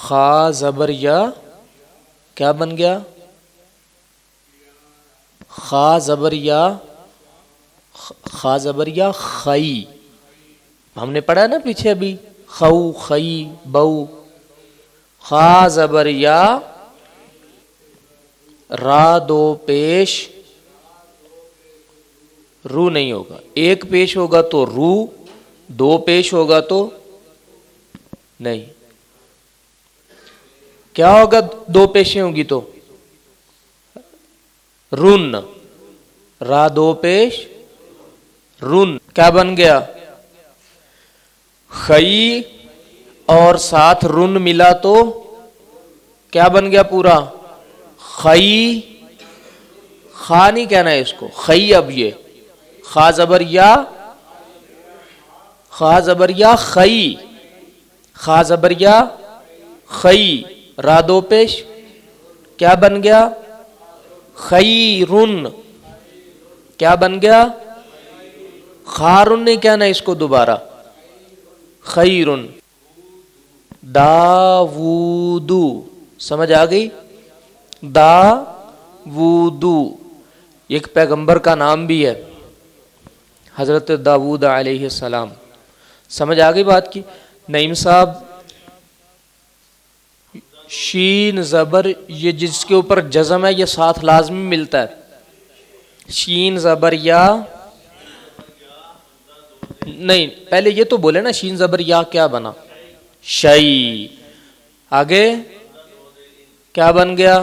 خا زبر یا کیا بن گیا؟ خا زبر یا، خا زبر یا خئی، ہم نے پڑھا نا پیچھے ابھی، خو خئی بو. خا زبر یا، را دو پیش، رو نہیں ہوگا، ایک پیش ہوگا تو رو، دو پیش ہوگا تو نہیں. کیا ہوگا دو پیشیں ہوگی تو؟ رن، را دو پیش رن، کیا بن گیا؟ خئی اور ساتھ رن ملا تو کیا بن گیا پورا؟ خئی. خا نہیں کہنا ہے اس کو، خئی. اب یہ خا زبر یا، خا زبر یا خئی، خا زبر یا خئی، را دو پیش کیا بن گیا؟ خیرن. کیا بن گیا؟ خارن نہیں کہنا اس کو دوبارہ، خیرن. داوودو، سمجھ آ گئی؟ داوودو ایک پیغمبر کا نام بھی ہے، حضرت داود علیہ السلام. سمجھ آ گئی بات کی؟ نعیم صاحب، شین زبر یہ جس کے اوپر جزم ہے یہ ساتھ لازمی ملتا ہے. شین زبر یا، نہیں پہلے یہ تو بولے نا شین زبر یا کیا بنا؟ شئی. آگے کیا بن گیا؟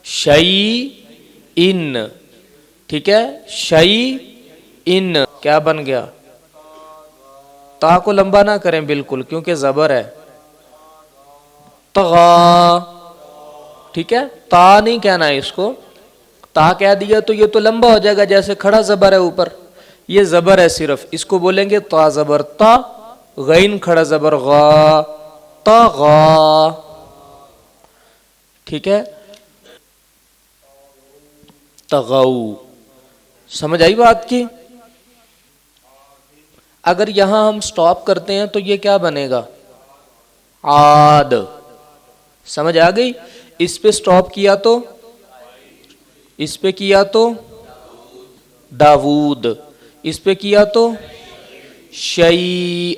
شئی ان. ٹھیک ہے، شئی ان کیا بن گیا؟ تا کو لمبا نہ کریں بالکل کیونکہ زبر ہے. طغا. ٹھیک ہے، تا نہیں کہنا ہے اس کو، تا کہہ دیا تو یہ تو لمبا ہو جائے گا جیسے کھڑا زبر ہے اوپر، یہ زبر ہے صرف، اس کو بولیں گے تا زبر تا، غین کھڑا زبر غا، طغا. ٹھیک ہے، طغو. سمجھ آئی بات کی؟ اگر یہاں ہم سٹاپ کرتے ہیں تو یہ کیا بنے گا؟ عاد. سمجھ آ گئی؟ اس پہ سٹاپ کیا تو، اس پہ کیا تو داود، اس پہ کیا تو شیء.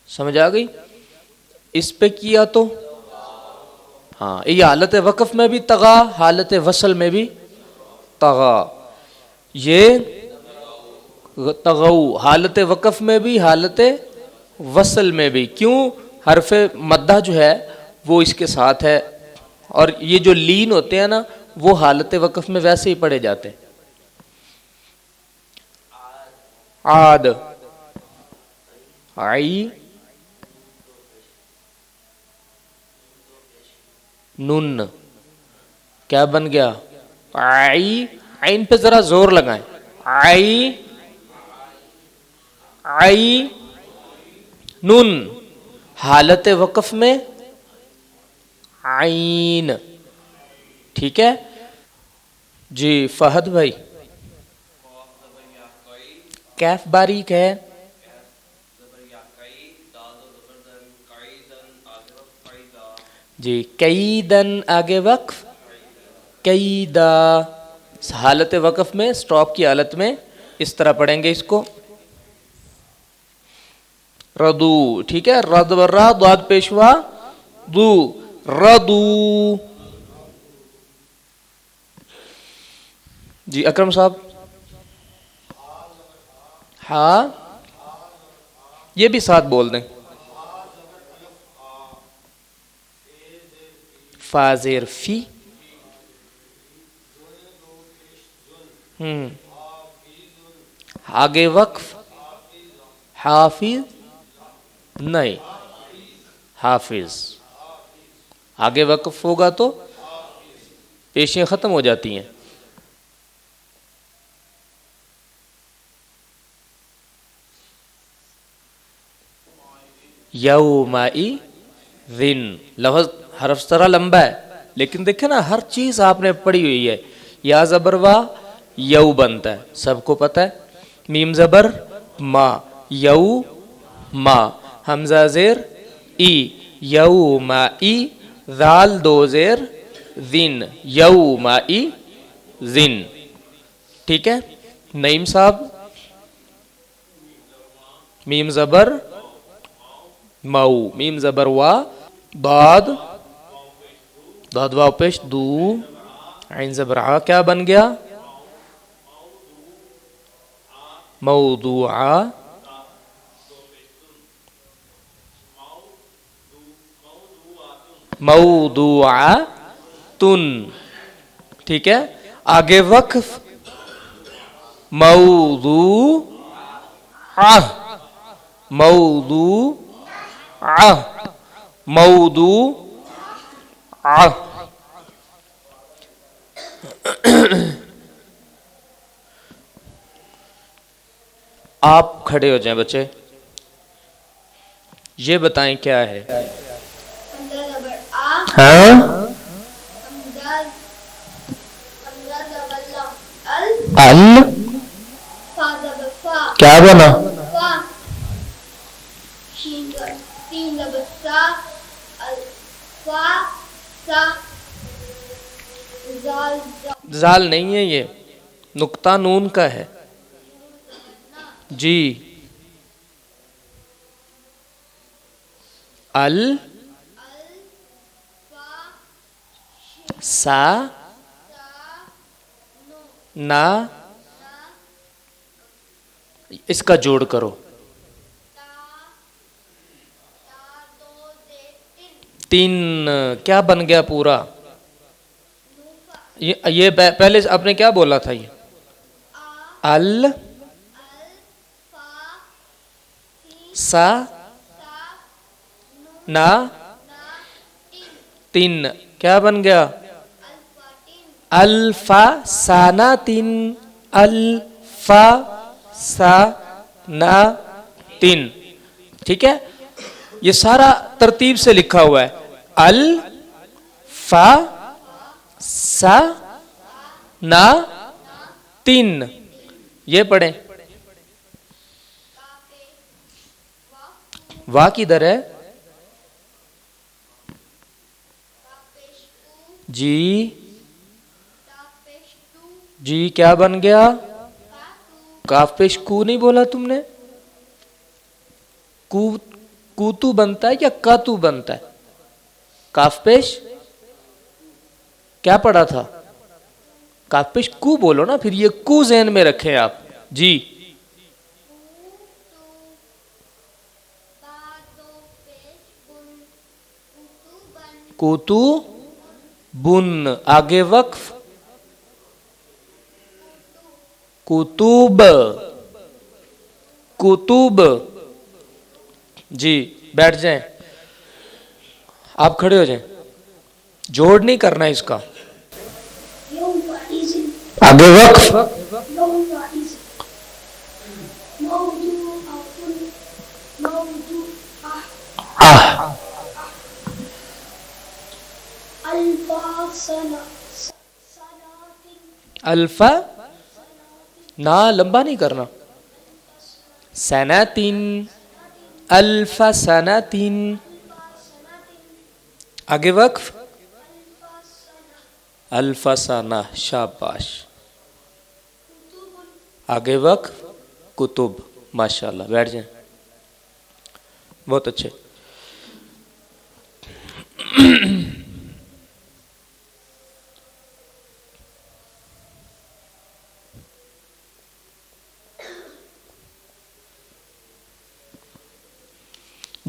سمجھ آ گئی؟ اس پہ کیا تو، ہاں یہ حالت وقف میں بھی طغا، حالت وصل میں بھی طغا. یہ طغو حالت وقف میں بھی، حالت وصل میں بھی. کیوں؟ حرف مدہ جو ہے وہ اس کے ساتھ ہے، اور یہ جو لین ہوتے ہیں نا وہ حالت وقف میں ویسے ہی پڑھے جاتے ہیں. عاد، عئی نون، کیا بن گیا؟ عئی. عین پہ ذرا زور لگائیں. عئی، عئی نون، حالت وقف میں عین. ٹھیک ہے جی فہد بھائی، کیف باریک ہے. جی کیدن آگے وقف، کیدا. حالت وقف میں سٹاپ کی حالت میں اس طرح پڑھیں گے اس کو. ردو. ٹھیک ہے، رد و را ضاد پیشوا دو، ردو. جی اکرم صاحب، ہاں یہ بھی ساتھ بول دیں. فازر فی، آگے وقف حافظ نہیں، حافظ. آگے وقف ہوگا تو پیشیں ختم ہو جاتی ہیں. یومئذ لفظ حرف ذرا لمبا ہے لیکن دیکھیں نا ہر چیز آپ نے پڑھی ہوئی ہے. یا زبر وا یو بنتا ہے، سب کو پتہ ہے. میم زبر ما، یو ما. حمزہ زیر ای یومئی ذال دو زیر ذن یومئی ذن. ٹھیک ہے. نعیم صاحب میم زبر مو میم زبر وا ضاد ضاد واو پیش دو عین زبر ع کیا بن گیا موضوعا موضوعاتن. ٹھیک ہے. آگے وقف موضوعہ موضوعہ موضوعہ. آپ کھڑے ہو جائیں بچے. یہ بتائیں کیا ہے؟ ہاں ال کیا بنا زال نہیں ہے، یہ نقطہ نون کا ہے. جی ال سا نا اس کا جوڑ کرو تین کیا بن گیا پورا. یہ پہلے آپ نے کیا بولا تھا؟ یہ ال سا نا تین کیا بن گیا الفا سانا تین الفا سانا تین. ٹھیک ہے. یہ سارا ترتیب سے لکھا ہوا ہے. الفا سا نا تین. یہ پڑھیں. وا کدھر ہے؟ جی جی کیا بن گیا؟ کاف پیش کو نہیں بولا تم نے؟ کوتو بنتا ہے یا کاتو بنتا ہے؟ کاف پیش کیا پڑھا تھا؟ کاف پیش کو بولو نا. پھر یہ کو ذہن میں رکھیں آپ. جی کوتو بن. آگے وقف کتب کتب. جی بیٹھ جائیں. آپ کھڑے ہو جائیں. جوڑ نہیں کرنا اس کا. آگے وقف الفا نا لمبا نہیں کرنا. سناتین الفا سناتین. آگے وقف الفا سنہ. شاباش. آگے وقف کتب. ماشاءاللہ. بیٹھ جائیں. بہت اچھے.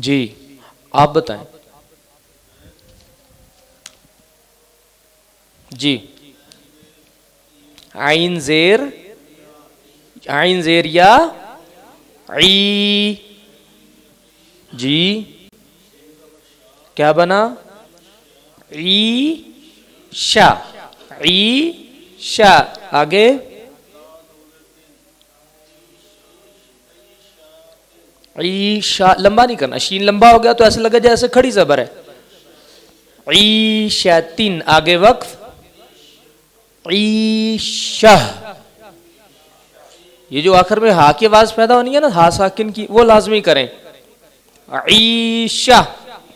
جی آپ بتائیں. جی عین زیر یا عی. جی کیا بنا؟ عیشا عیشا. آگے عیشا. لمبا نہیں کرنا. شین لمبا ہو گیا تو ایسا لگا جیسے کھڑی زبر ہے. عیشتین. آگے وقف عیشہ. یہ جو آخر میں ہا کی آواز پیدا ہونی ہے نا، ہا ساکن کی، وہ لازمی کریں. عیشہ.